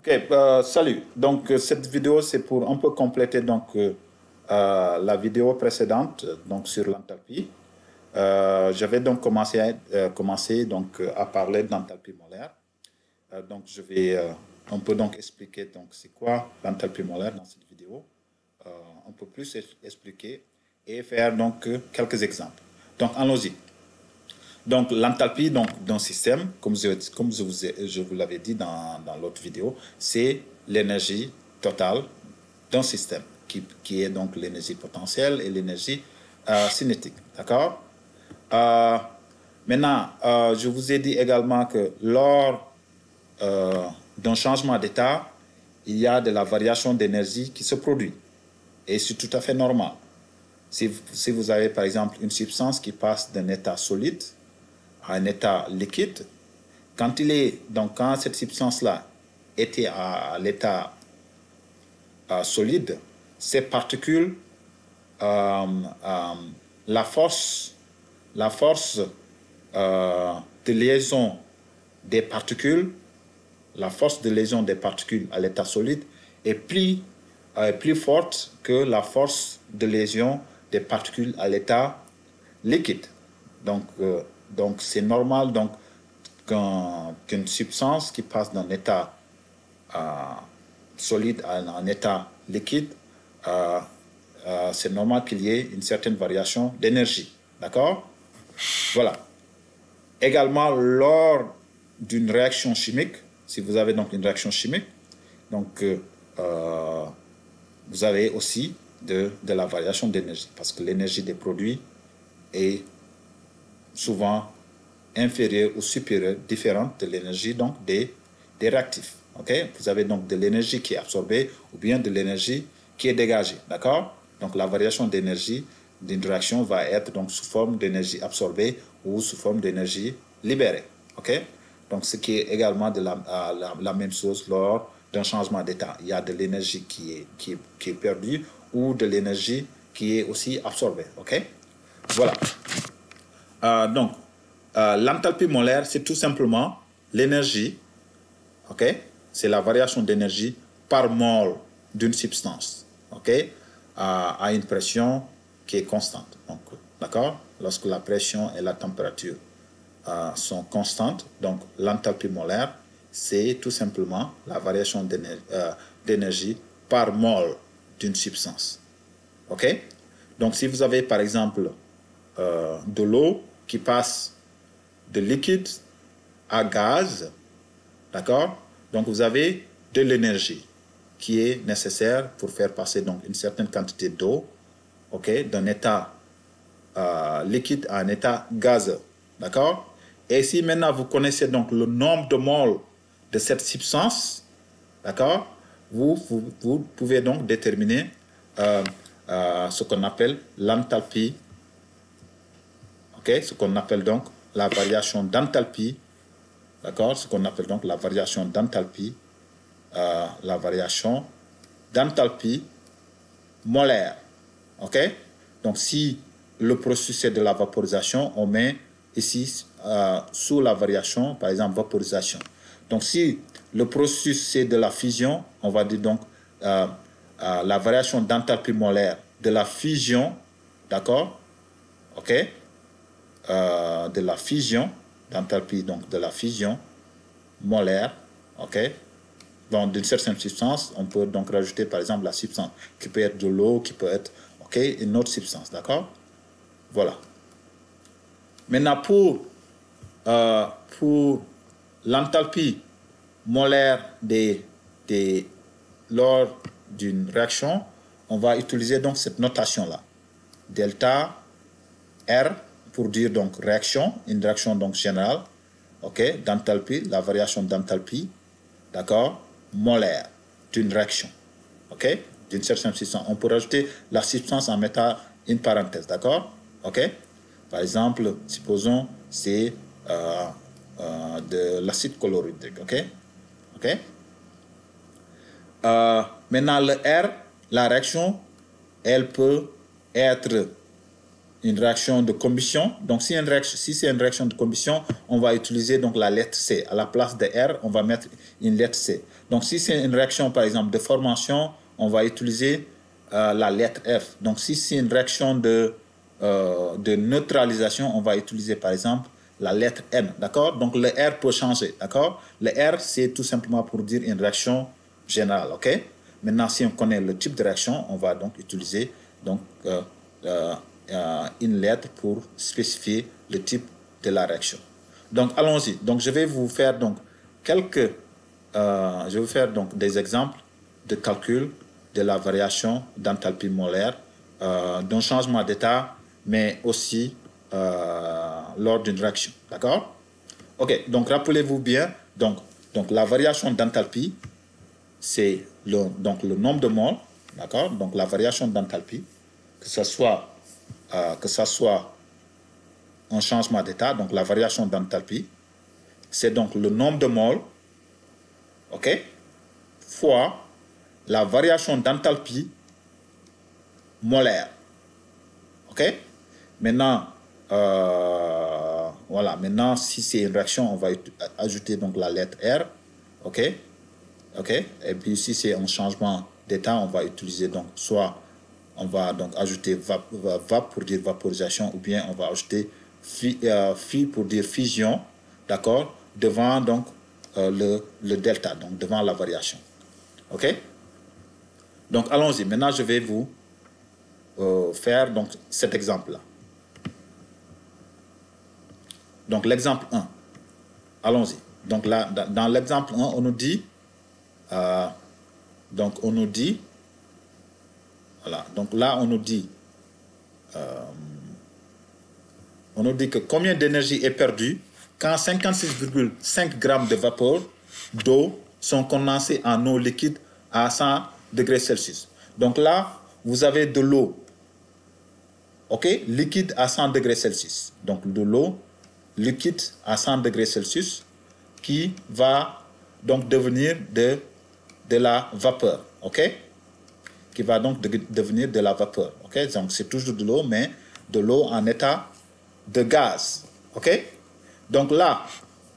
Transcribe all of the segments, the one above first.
Ok, salut. Donc, cette vidéo, c'est pour un peu compléter la vidéo précédente donc, sur l'enthalpie. J'avais donc commencé à parler d'enthalpie molaire. Donc, je vais un peu donc expliquer donc c'est quoi l'enthalpie molaire dans cette vidéo. Un peu plus expliquer et faire donc quelques exemples. Donc, allons-y. Donc, l'enthalpie d'un système, je vous l'avais dit dans l'autre vidéo, c'est l'énergie totale d'un système, qui est donc l'énergie potentielle et l'énergie cinétique. D'accord? Maintenant, je vous ai dit également que lors d'un changement d'état, il y a de la variation d'énergie qui se produit. Et c'est tout à fait normal. Si vous avez par exemple une substance qui passe d'un état solide à un état liquide, quand cette substance-là était à l'état solide, ces particules, la force de liaison des particules, à l'état solide est plus forte que la force de liaison des particules à l'état liquide. Donc c'est normal qu'une substance qui passe d'un état solide à un état liquide, c'est normal qu'il y ait une certaine variation d'énergie. D'accord? Voilà. Également, lors d'une réaction chimique, si vous avez donc une réaction chimique, vous avez aussi de la variation d'énergie, parce que l'énergie des produits est souvent inférieure ou supérieure, différente de l'énergie des réactifs. Okay? Vous avez donc de l'énergie qui est absorbée ou bien de l'énergie qui est dégagée. D'accord? Donc la variation d'énergie d'une réaction va être donc sous forme d'énergie absorbée ou sous forme d'énergie libérée. Okay? Donc ce qui est également la même chose lors d'un changement d'état. Il y a de l'énergie qui est perdue ou de l'énergie qui est aussi absorbée. Okay? Voilà. L'enthalpie molaire, c'est tout simplement l'énergie, c'est la variation d'énergie par mole d'une substance, à une pression qui est constante. D'accord? Lorsque la pression et la température sont constantes, donc l'enthalpie molaire, c'est tout simplement la variation d'énergie par mole d'une substance. OK? Donc, si vous avez par exemple de l'eau qui passe de liquide à gaz, d'accord? Donc, vous avez de l'énergie qui est nécessaire pour faire passer donc une certaine quantité d'eau, d'un état liquide à un état gazeux, d'accord? Et si maintenant vous connaissez donc le nombre de moles de cette substance, d'accord? Vous pouvez donc déterminer ce qu'on appelle l'enthalpie, ce qu'on appelle donc la variation d'enthalpie, d'accord? Ce qu'on appelle donc la variation d'enthalpie, molaire, Donc si le processus est de la vaporisation, on met ici sous la variation, par exemple vaporisation. Donc si le processus c'est de la fusion, on va dire donc la variation d'enthalpie molaire de la fusion, d'accord? De la fusion, d'enthalpie donc de la fusion molaire, Dans d'une certaine substance, on peut donc rajouter par exemple la substance qui peut être de l'eau, qui peut être une autre substance, d'accord? Voilà. Maintenant pour l'enthalpie molaire lors d'une réaction, on va utiliser donc cette notation là, delta R pour dire donc réaction, une réaction donc générale, d'enthalpie, la variation d'enthalpie, d'accord, molaire d'une réaction, d'une certaine substance. On peut rajouter la substance en mettant une parenthèse, d'accord, Par exemple, supposons c'est de l'acide chlorhydrique, Maintenant le R, la réaction, elle peut être une réaction de combustion. Donc, si c'est une réaction de combustion, on va utiliser donc la lettre C. À la place de R, on va mettre une lettre C. Donc, si c'est une réaction, par exemple, de formation, on va utiliser la lettre F. Donc, si c'est une réaction de neutralisation, on va utiliser, par exemple, la lettre N. D'accord? Donc, le R peut changer. D'accord? Le R, c'est tout simplement pour dire une réaction générale. OK? Maintenant, si on connaît le type de réaction, on va donc utiliser donc, une lettre pour spécifier le type de la réaction. Donc, allons-y. Donc, je vais vous faire donc je vais vous faire donc des exemples de calcul de la variation d'enthalpie molaire d'un changement d'état, mais aussi lors d'une réaction. D'accord? Ok. Donc, rappelez-vous bien. Donc la variation d'enthalpie, c'est le nombre de moles. D'accord? Donc, la variation d'enthalpie, que ce soit un changement d'état, donc la variation d'enthalpie, c'est donc le nombre de moles, ok, fois la variation d'enthalpie molaire. Ok? Maintenant, voilà, maintenant, si c'est une réaction, on va ajouter donc la lettre R. Ok? Ok? Et puis, si c'est un changement d'état, on va utiliser donc soit on va donc ajouter VAP pour dire vaporisation, ou bien on va ajouter phi pour dire fusion, d'accord, devant donc le delta, donc devant la variation. Ok? Donc allons-y. Maintenant, je vais vous faire donc cet exemple-là. Donc l'exemple 1. Allons-y. Donc là, dans l'exemple 1, on nous dit voilà, donc là on nous dit que combien d'énergie est perdue quand 56,5 grammes de vapeur d'eau sont condensés en eau liquide à 100 degrés Celsius. Donc là, vous avez de l'eau, ok, liquide à 100 degrés Celsius. Donc de l'eau liquide à 100 degrés Celsius qui va donc devenir de la vapeur, ok, qui va donc devenir de la vapeur, ok. Donc c'est toujours de l'eau, mais de l'eau en état de gaz, ok. Donc là,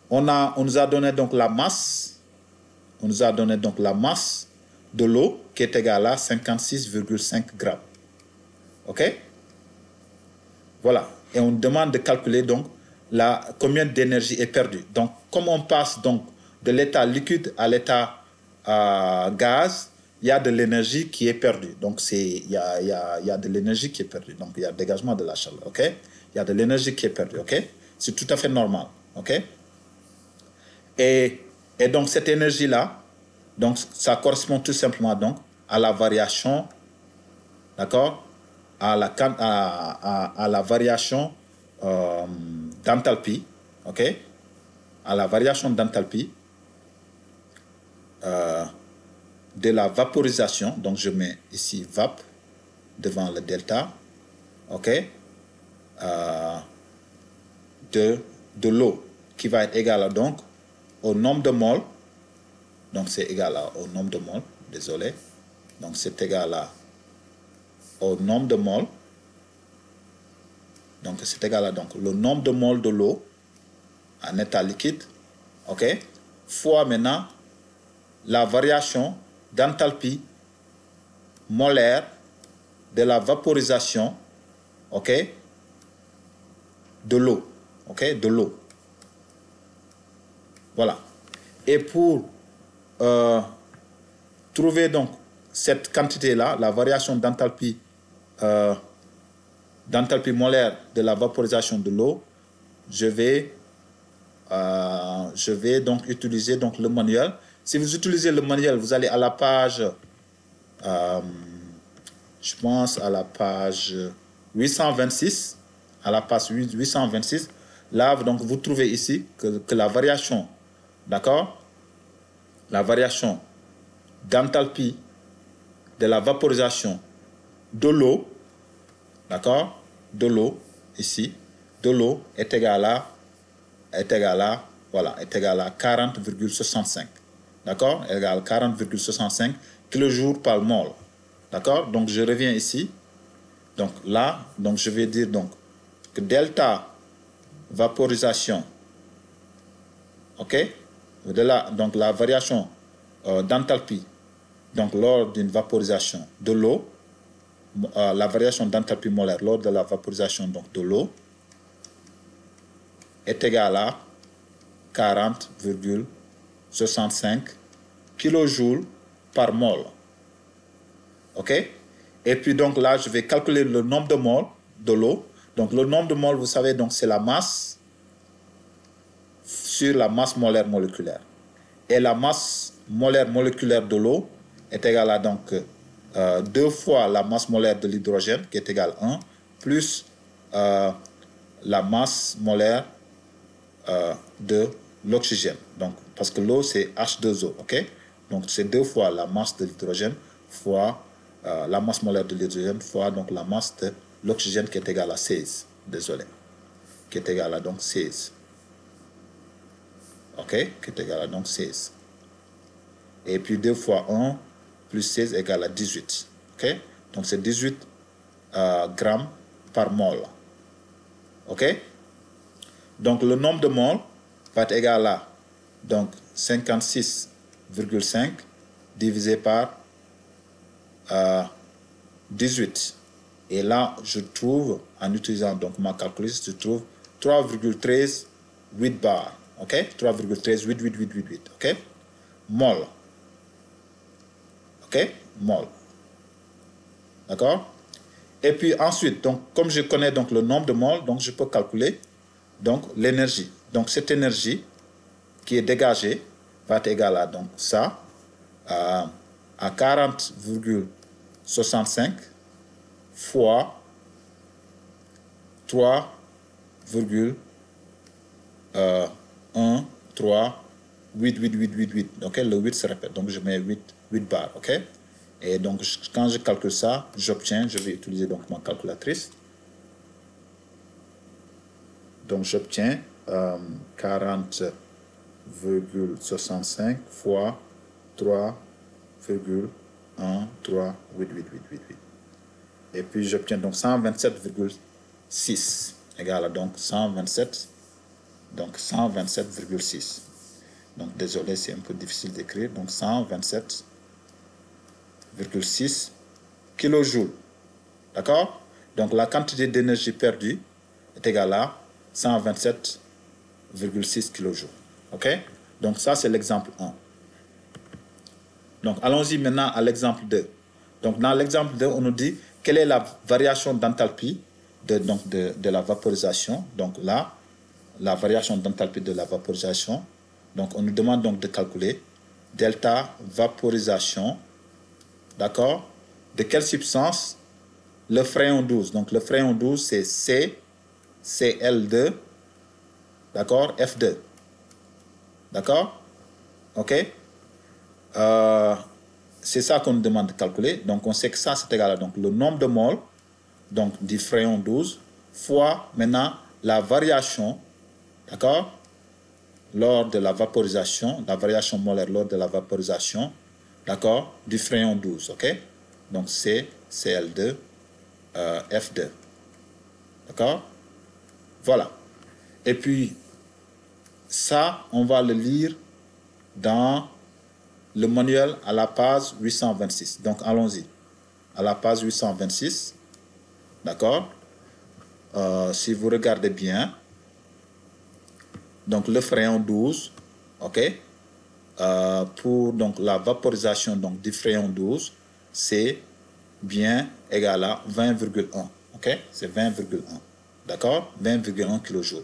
on nous a donné donc la masse, de l'eau qui est égale à 56,5 grammes, ok. Voilà, et on demande de calculer donc combien d'énergie est perdue. Donc, comme on passe donc de l'état liquide à l'état gaz, il y a de l'énergie qui est perdue. Donc, il y a de l'énergie qui est perdue. Donc, il y a dégagement de la chaleur, ok? Il y a de l'énergie qui est perdue, ok? C'est tout à fait normal, ok? Et donc, cette énergie-là, donc, ça correspond tout simplement donc à la variation, d'accord? À la variation d'enthalpie, ok? À la variation d'enthalpie de la vaporisation. Donc, je mets ici VAP devant le delta, ok? De l'eau qui va être égal donc au nombre de moles. Donc, c'est égal au nombre de moles, désolé. Donc, c'est égal au nombre de moles. Donc, c'est égal à donc, le nombre de moles de l'eau en état liquide, ok, fois maintenant la variation d'enthalpie molaire de la vaporisation, ok, de l'eau, ok, de l'eau. Voilà. Et pour trouver donc cette quantité-là, la variation d'enthalpie molaire de la vaporisation de l'eau, je vais donc utiliser donc le manuel. Si vous utilisez le manuel, vous allez à la page, je pense à la page 826, à la page 826. Là, donc, vous trouvez ici que la variation, d'accord, la variation d'enthalpie de la vaporisation de l'eau, d'accord, de l'eau, ici, de l'eau est égale à voilà, est égal à 40,65. D'accord? Égale 40,65 kJ par mol. D'accord? Donc, je reviens ici. Donc là, donc je vais dire donc que delta vaporisation, ok, donc la variation d'enthalpie, donc lors d'une vaporisation de l'eau, la variation d'enthalpie molaire lors de la vaporisation donc de l'eau est égale à 40,65 kJ par mol. Ok? Et puis donc là, je vais calculer le nombre de moles de l'eau. Donc le nombre de moles, vous savez, donc c'est la masse sur la masse molaire moléculaire. Et la masse molaire moléculaire de l'eau est égale à donc 2 fois la masse molaire de l'hydrogène, qui est égale à 1, plus la masse molaire de l'oxygène. Donc, parce que l'eau, c'est H2O, ok? Donc, c'est 2 fois la masse de l'hydrogène fois la masse molaire de l'hydrogène fois donc la masse de l'oxygène qui est égale à 16. Désolé. Qui est égale à donc 16. Ok? Qui est égale à donc 16. Et puis 2 fois 1 plus 16 égale à 18. Ok? Donc, c'est 18 grammes par mol. Ok? Donc, le nombre de moles va être égal à donc 56,5 divisé par 18. Et là, je trouve, en utilisant donc ma calculatrice, je trouve 3,13 8 bar. OK? 3,13 OK? Mol. OK? Mol. D'accord? Et puis ensuite, donc, comme je connais donc le nombre de moles, donc je peux calculer donc l'énergie. Donc cette énergie qui est dégagée va être égale à donc ça, à 40,65 fois 3,8. Ok, le 8 se répète, donc je mets 8 bars. Ok, et donc quand je calcule ça, j'obtiens, je vais utiliser donc ma calculatrice. Donc j'obtiens 40,65 fois 3,1388. Et puis j'obtiens donc 127,6 égale à donc 127, donc 127,6. Donc désolé, c'est un peu difficile d'écrire. Donc 127,6 kJ. D'accord? Donc la quantité d'énergie perdue est égale à 127,6 kJ. OK? Donc ça, c'est l'exemple 1. Donc allons-y maintenant à l'exemple 2. Donc dans l'exemple 2, on nous dit quelle est la variation d'enthalpie de la vaporisation. Donc là, la variation d'enthalpie de la vaporisation. Donc on nous demande donc de calculer delta vaporisation, d'accord, de quelle substance? Le fréon 12. Donc le fréon 12, c'est Cl2, d'accord, F2. D'accord? OK? C'est ça qu'on nous demande de calculer. Donc on sait que ça, c'est égal à donc, le nombre de moles donc, du fréon 12 fois maintenant la variation, d'accord, lors de la vaporisation, la variation molaire lors de la vaporisation, d'accord, du fréon 12. OK? Donc c'est Cl2, F2. D'accord? Voilà. Et puis, ça, on va le lire dans le manuel à la page 826. Donc, allons-y. À la page 826, d'accord? Si vous regardez bien, donc le fréon 12, ok? Pour donc, la vaporisation donc, du fréon 12, c'est bien égal à 20,1. Ok? C'est 20,1. D'accord? 20,1 kJ.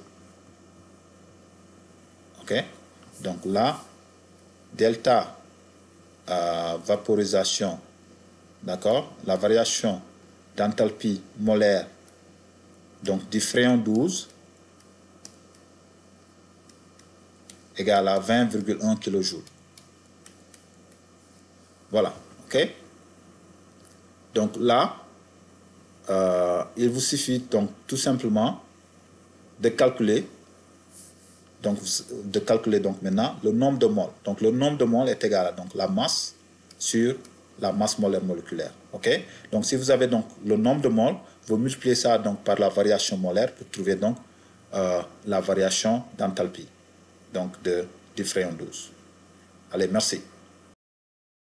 Ok? Donc là, delta vaporisation, d'accord, la variation d'enthalpie molaire donc du fréon 12 égale à 20,1 kJ. Voilà, ok. Donc là, il vous suffit donc tout simplement de calculer donc maintenant le nombre de moles. Donc le nombre de moles est égal à donc la masse sur la masse molaire moléculaire. Ok? Donc si vous avez donc le nombre de moles, vous multipliez ça donc par la variation molaire pour trouver donc la variation d'enthalpie donc du fréon 12. Allez, merci.